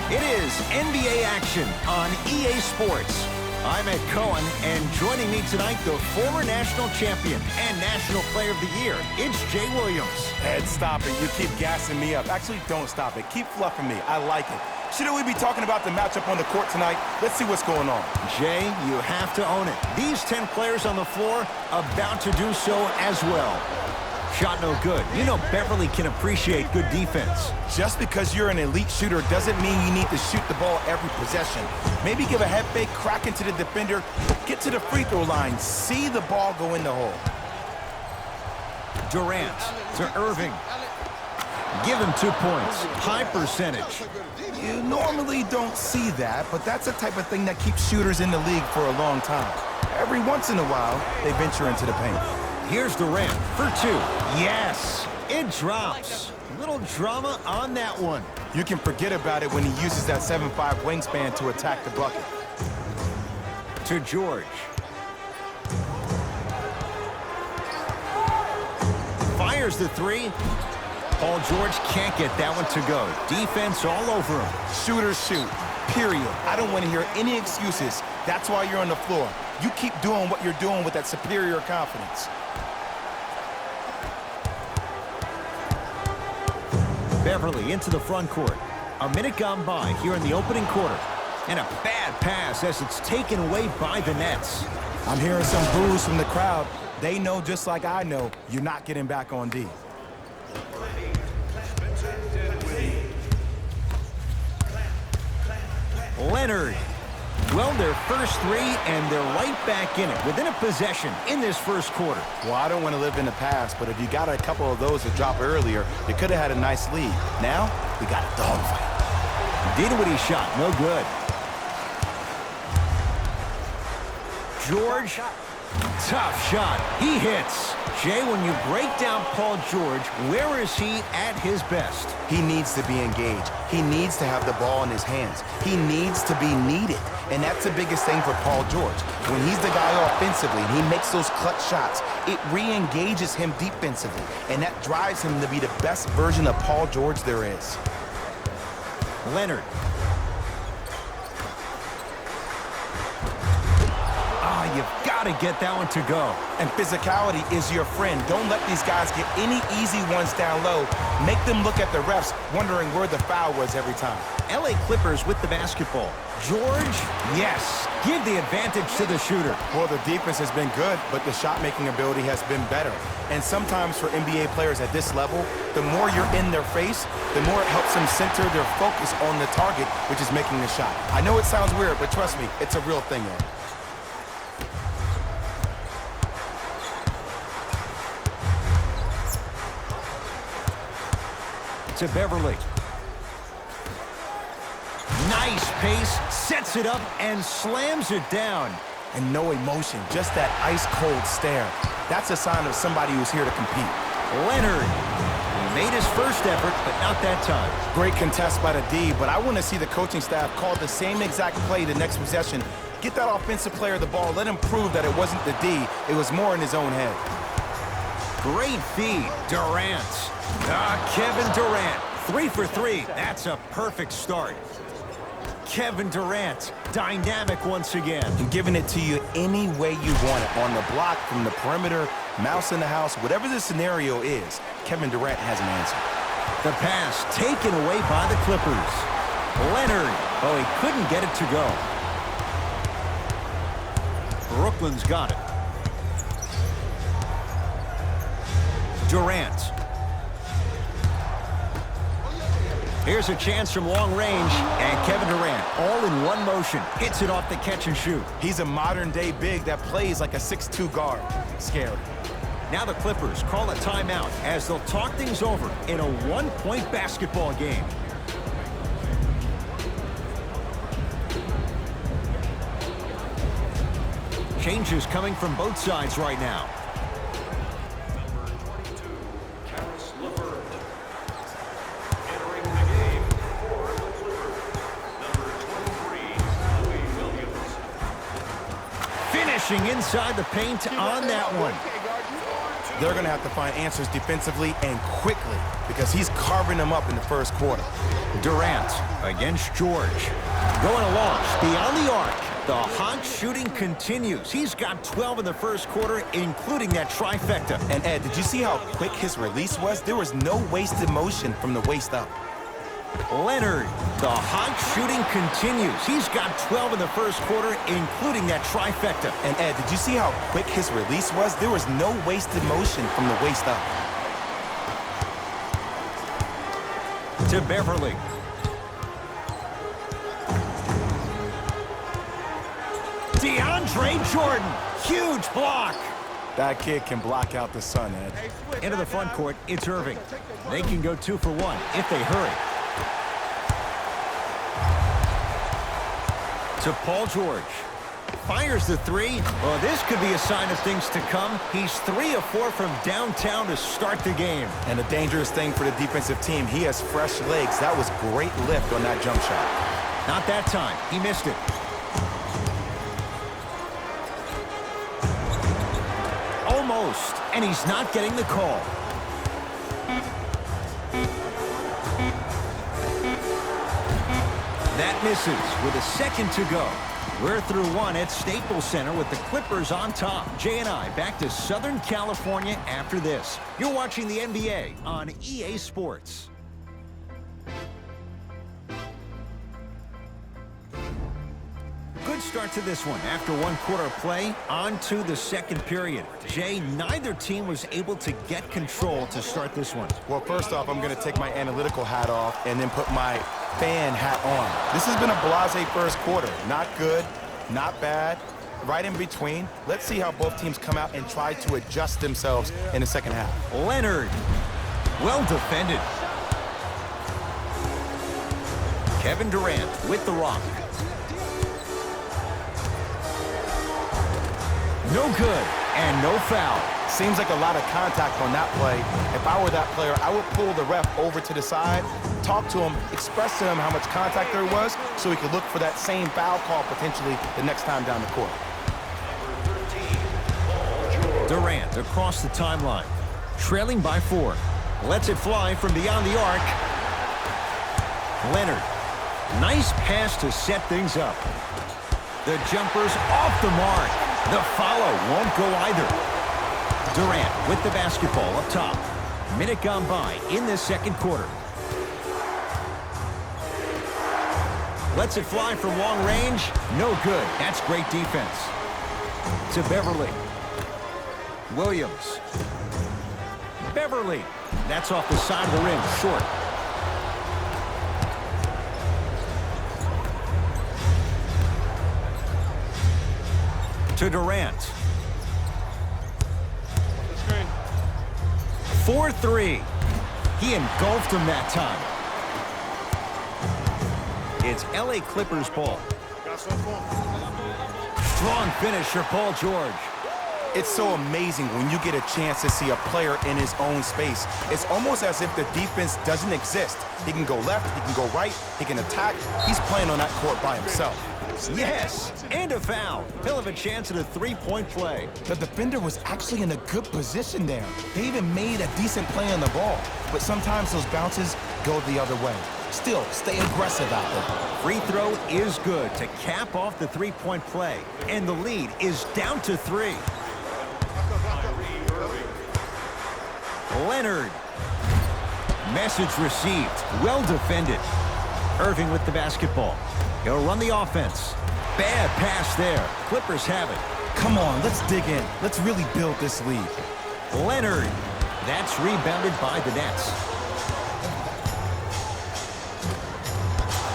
It is NBA action on EA Sports. I'm Ed Cohen, and joining me tonight, the former national champion and National Player of the Year, it's Jay Williams. Ed, stop it. You keep gassing me up. Actually, don't stop it. Keep fluffing me. I like it. Shouldn't we be talking about the matchup on the court tonight? Let's see what's going on. Jay, you have to own it. These 10 players on the floor about to do so as well. Shot no good. You know Beverly can appreciate good defense. Just because you're an elite shooter doesn't mean you need to shoot the ball every possession. Maybe give a head fake, crack into the defender, get to the free throw line, see the ball go in the hole. Durant to Irving. Give him 2 points. High percentage. You normally don't see that, but that's the type of thing that keeps shooters in the league for a long time. Every once in a while, they venture into the paint. Here's Durant for 2. Yes, it drops. Little drama on that one. You can forget about it when he uses that 7'5" wingspan to attack the bucket. To George. Fires the 3. Paul George can't get that one to go. Defense all over him. Shooters shoot, period. I don't want to hear any excuses. That's why you're on the floor. You keep doing what you're doing with that superior confidence. Beverly into the front court. A minute gone by here in the opening quarter. And a bad pass as it's taken away by the Nets. I'm hearing some boos from the crowd. They know just like I know you're not getting back on D. Leonard. Well, their first 3, and they're right back in it within a possession in this first quarter. Well, I don't want to live in the past, but if you got a couple of those to drop earlier, you could have had a nice lead. Now, we got a dogfight. Dinwiddie shot, no good. George, tough shot. He hits. Jay, when you break down Paul George, where is he at his best? He needs to be engaged. He needs to have the ball in his hands. He needs to be needed. And that's the biggest thing for Paul George. When he's the guy offensively and he makes those clutch shots, it re-engages him defensively. And that drives him to be the best version of Paul George there is. Leonard. You've got to get that one to go. And physicality is your friend. Don't let these guys get any easy ones down low. Make them look at the refs, wondering where the foul was every time. LA Clippers with the basketball. George, yes. Give the advantage to the shooter. Well, the defense has been good, but the shot-making ability has been better. And sometimes for NBA players at this level, the more you're in their face, the more it helps them center their focus on the target, which is making the shot. I know it sounds weird, but trust me, it's a real thing, man. To Beverly. Nice pace, sets it up, and slams it down. And no emotion, just that ice-cold stare. That's a sign of somebody who's here to compete. Leonard. He made his first effort, but not that time. Great contest by the D, but I want to see the coaching staff call the same exact play the next possession. Get that offensive player the ball. Let him prove that it wasn't the D. It was more in his own head. Great feed. Durant. Kevin Durant. 3 for 3. That's a perfect start. Kevin Durant. Dynamic once again. And giving it to you any way you want it. On the block, from the perimeter, mouse in the house, whatever the scenario is, Kevin Durant has an answer. The pass taken away by the Clippers. Leonard. Oh, he couldn't get it to go. Brooklyn's got it. Durant. Here's a chance from long range, and Kevin Durant, all in one motion, hits it off the catch and shoot. He's a modern-day big that plays like a 6'2" guard. Scary. Now the Clippers call a timeout as they'll talk things over in a one-point basketball game. Changes coming from both sides right now. Finishing inside the paint on that one. They're going to have to find answers defensively and quickly because he's carving them up in the first quarter. Durant against George. Going along, beyond the arc. The hot shooting continues. He's got 12 in the first quarter, including that trifecta. And Ed, did you see how quick his release was? There was no wasted motion from the waist up. Leonard, the hot shooting continues. He's got 12 in the first quarter, including that trifecta. And Ed, did you see how quick his release was? There was no wasted motion from the waist up. To Beverly. DeAndre Jordan, huge block. That kid can block out the sun, Ed. Into the front court, it's Irving. They can go 2 for 1 if they hurry. To Paul George. Fires the 3. Well, this could be a sign of things to come. He's 3 of 4 from downtown to start the game. And a dangerous thing for the defensive team, he has fresh legs. That was great lift on that jump shot. Not that time. He missed it. Almost, and he's not getting the call. That misses with a second to go. We're through 1 at Staples Center with the Clippers on top. Jay and I back to Southern California after this. You're watching the NBA on EA Sports. Good start to this one. After 1 quarter of play, on to the second period. Jay, neither team was able to get control to start this one. Well, first off, I'm going to take my analytical hat off and then put my fan hat on. This has been a blasé first quarter. Not good, not bad, right in between. Let's see how both teams come out and try to adjust themselves in the second half. Leonard, well defended. Kevin Durant with the rock. No good, and no foul. Seems like a lot of contact on that play. If I were that player, I would pull the ref over to the side, talk to him, express to him how much contact there was so he could look for that same foul call potentially the next time down the court. Durant across the timeline, trailing by 4. Lets it fly from beyond the arc. Leonard, nice pass to set things up. The jumper's off the mark. The follow won't go either. Durant with the basketball up top. Minute gone by in this second quarter. Lets it fly from long range. No good. That's great defense. To Beverly. Williams. Beverly. That's off the side of the rim. Short. To Durant. 4-3. He engulfed him that time. It's LA Clippers ball. Strong finish for Paul George. It's so amazing when you get a chance to see a player in his own space. It's almost as if the defense doesn't exist. He can go left, he can go right, he can attack. He's playing on that court by himself. Yes, and a foul. He'll have a chance at a three-point play. The defender was actually in a good position there. They even made a decent play on the ball. But sometimes those bounces go the other way. Still, stay aggressive out there. Free throw is good to cap off the three-point play. And the lead is down to 3. Leonard. Message received. Well defended. Irving with the basketball. He'll run the offense. Bad pass there. Clippers have it. Come on, let's dig in. Let's really build this lead. Leonard. That's rebounded by the Nets.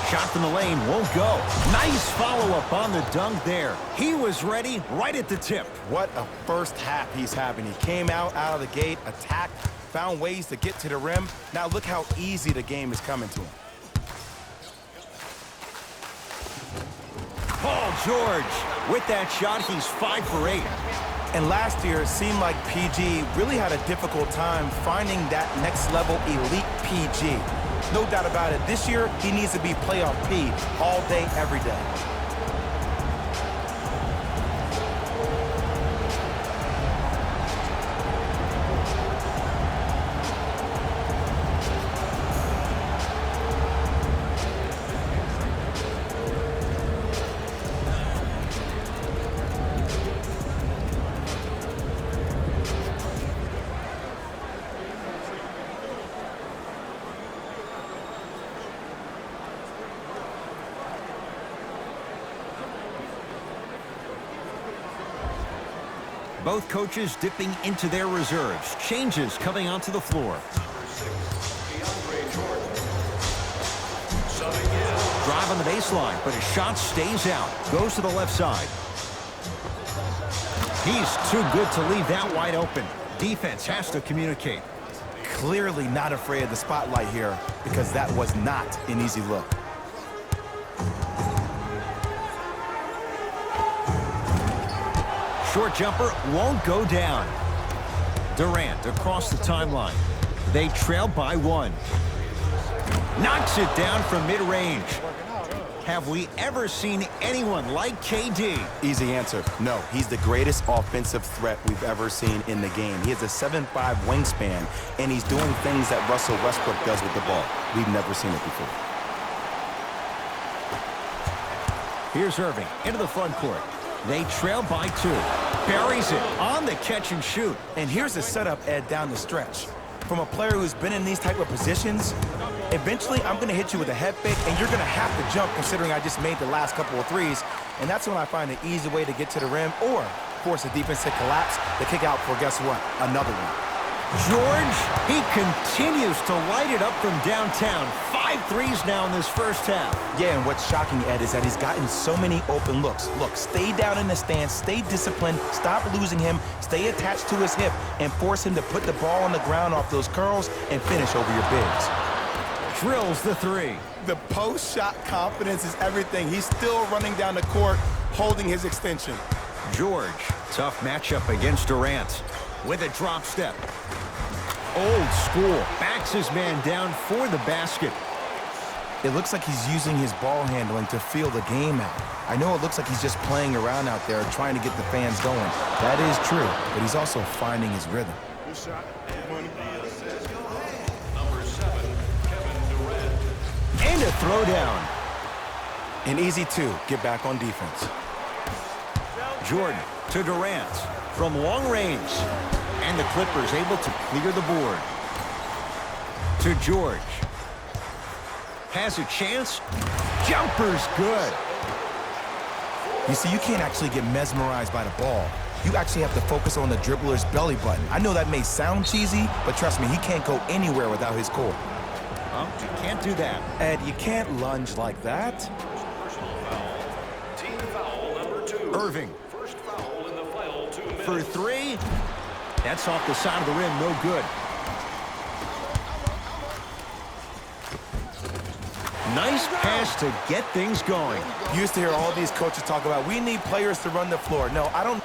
Shot from the lane won't go. Nice follow-up on the dunk there. He was ready right at the tip. What a first half he's having. He came out of the gate, attacked, found ways to get to the rim. Now look how easy the game is coming to him. Paul George. With that shot, he's 5 for 8. And last year, it seemed like PG really had a difficult time finding that next-level elite PG. No doubt about it, this year, he needs to be playoff P all day, every day. Both coaches dipping into their reserves. Changes coming onto the floor. Drive on the baseline, but his shot stays out. Goes to the left side. He's too good to leave that wide open. Defense has to communicate. Clearly not afraid of the spotlight here because that was not an easy look. Short jumper won't go down. Durant across the timeline. They trail by 1. Knocks it down from mid-range. Have we ever seen anyone like KD? Easy answer. No, he's the greatest offensive threat we've ever seen in the game. He has a 7'5" wingspan, and he's doing things that Russell Westbrook does with the ball. We've never seen it before. Here's Irving into the front court. They trail by 2. Buries it on the catch and shoot. And here's the setup, Ed, down the stretch. From a player who's been in these type of positions, eventually I'm going to hit you with a head fake, and you're going to have to jump considering I just made the last couple of threes. And that's when I find an easy way to get to the rim or force the defense to collapse to kick out for, guess what, another one. George, he continues to light it up from downtown. 5 threes now in this first half. Yeah, and what's shocking, Ed, is that he's gotten so many open looks. Look, stay down in the stance, stay disciplined, stop losing him, stay attached to his hip, and force him to put the ball on the ground off those curls and finish over your bigs. Drills the 3. The post-shot confidence is everything. He's still running down the court, holding his extension. George, tough matchup against Durant with a drop step. Old school, backs his man down for the basket. It looks like he's using his ball handling to feel the game out. I know it looks like he's just playing around out there trying to get the fans going. That is true, but he's also finding his rhythm. And a throwdown. An easy 2, get back on defense. Jordan to Durant from long range. And the Clippers able to clear the board. To George. Has a chance. Jumper's good. You see, you can't actually get mesmerized by the ball. You actually have to focus on the dribbler's belly button. I know that may sound cheesy, but trust me, he can't go anywhere without his core. Well, you can't do that. Ed, you can't lunge like that. Team foul number 2. Irving. First foul in the final 2 minutes. For 3. That's off the side of the rim, no good. Nice pass to get things going. You used to hear all these coaches talk about, we need players to run the floor. No, I don't